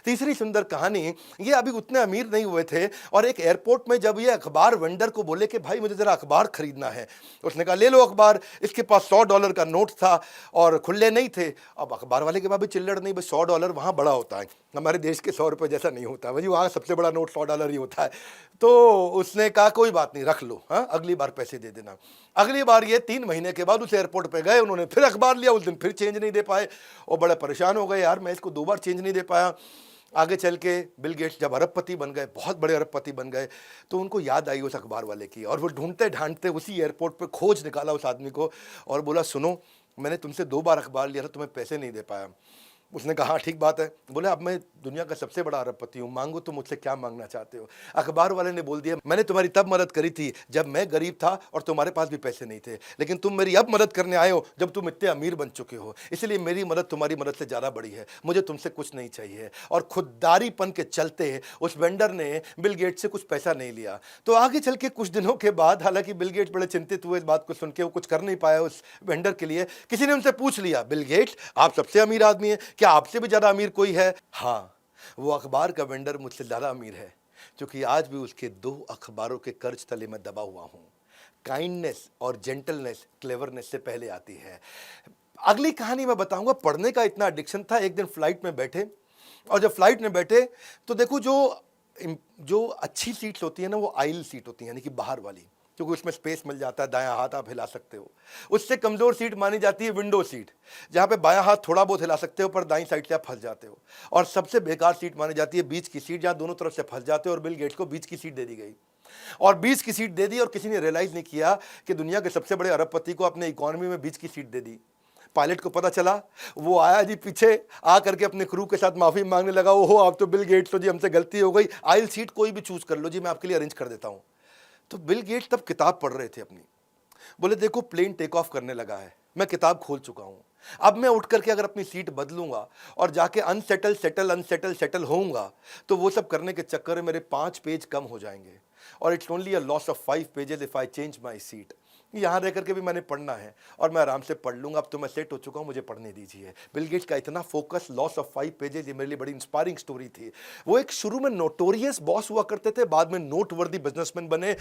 तीसरी सुंदर कहानी, ये अभी उतने अमीर नहीं हुए थे और एक एयरपोर्ट में जब ये अखबार वेंडर को बोले कि भाई मुझे ज़रा अखबार खरीदना है, उसने कहा ले लो अखबार। इसके पास $100 का नोट था और खुले नहीं थे। अब अखबार वाले के पास भी चिल्लड़ नहीं, बस $100 वहाँ बड़ा होता है, हमारे देश के 100 रुपये जैसा नहीं होता भाई, वहाँ सबसे बड़ा नोट $100 ही होता है। तो उसने कहा कोई बात नहीं रख लो, हाँ अगली बार पैसे दे देना। अगली बार ये 3 महीने के बाद उस एयरपोर्ट पे गए, उन्होंने फिर अखबार लिया, उस दिन फिर चेंज नहीं दे पाए और बड़े परेशान हो गए, यार मैं इसको 2 बार चेंज नहीं दे पाया। आगे चल के बिल गेट्स जब अरबपति बन गए, बहुत बड़े अरबपति बन गए, तो उनको याद आई उस अखबार वाले की और वो ढूंढते ढांढते उसी एयरपोर्ट पे खोज निकाला उस आदमी को और बोला सुनो मैंने तुमसे 2 बार अखबार लिया था, तुम्हें पैसे नहीं दे पाया। उसने कहा हाँ ठीक बात है। बोले अब मैं दुनिया का सबसे बड़ा अरबपति हूँ, मांगो तो मुझसे क्या मांगना चाहते हो। अखबार वाले ने बोल दिया मैंने तुम्हारी तब मदद करी थी जब मैं गरीब था और तुम्हारे पास भी पैसे नहीं थे, लेकिन तुम मेरी अब मदद करने आए हो जब तुम इतने अमीर बन चुके हो, इसलिए मेरी मदद तुम्हारी मदद से ज़्यादा बड़ी है, मुझे तुमसे कुछ नहीं चाहिए। और खुददारीपन के चलते उस वेंडर ने बिल गेट्स से कुछ पैसा नहीं लिया। तो आगे चल के कुछ दिनों के बाद, हालांकि बिल गेट्स बड़े चिंतित हुए इस बात को सुन के, वो कुछ कर नहीं पाया उस वेंडर के लिए। किसी ने उनसे पूछ लिया बिल गेट्स आप सबसे अमीर आदमी हैं, क्या आपसे भी ज़्यादा अमीर कोई है? हाँ, वो अखबार का वेंडर मुझसे ज़्यादा अमीर है, क्योंकि आज भी उसके 2 अखबारों के कर्ज तले में दबा हुआ हूँ। काइंडनेस और जेंटलनेस क्लेवरनेस से पहले आती है। अगली कहानी मैं बताऊंगा। पढ़ने का इतना एडिक्शन था, एक दिन फ्लाइट में बैठे और जब फ्लाइट में बैठे तो देखो जो अच्छी सीट्स होती है ना वो आइल सीट होती है, यानी कि बाहर वाली, क्योंकि उसमें स्पेस मिल जाता है, दायां हाथ आप हिला सकते हो। उससे कमज़ोर सीट मानी जाती है विंडो सीट, जहाँ पे बायां हाथ थोड़ा बहुत हिला सकते हो पर दाईं साइड से आप फंस जाते हो। और सबसे बेकार सीट मानी जाती है बीच की सीट, जहाँ दोनों तरफ से फंस जाते हो, और बिल गेट्स को बीच की सीट दे दी गई और बीच की सीट दे दी और किसी ने रियलाइज़ नहीं किया कि दुनिया के सबसे बड़े अरबपति को अपने इकॉनमी में बीच की सीट दे दी। पायलट को पता चला, वो आया जी पीछे आ करके अपने क्रू के साथ माफ़ी मांगने लगा, ओहो आप तो बिल गेट्स हो जी, हमसे गलती हो गई, आइल सीट कोई भी चूज़ कर लो जी, मैं आपके लिए अरेंज कर देता हूँ। तो बिल गेट्स तब किताब पढ़ रहे थे अपनी। बोले देखो प्लेन टेक ऑफ करने लगा है, मैं किताब खोल चुका हूँ, अब मैं उठ करके अगर अपनी सीट बदलूंगा और जाके अनसेटल होऊंगा तो वो सब करने के चक्कर में मेरे 5 पेज कम हो जाएंगे और it's only a loss of 5 pages if I change my seat. यहाँ रह करके भी मैंने पढ़ना है और मैं आराम से पढ़ लूंगा, अब तो मैं सेट हो चुका हूँ, मुझे पढ़ने दीजिए। बिल गेट्स का इतना फोकस, लॉस ऑफ 5 पेजेस, ये मेरे लिए बड़ी इंस्पायरिंग स्टोरी थी। वो एक शुरू में नोटोरियस बॉस हुआ करते थे, बाद में नोटवर्दी बिजनेसमैन बने।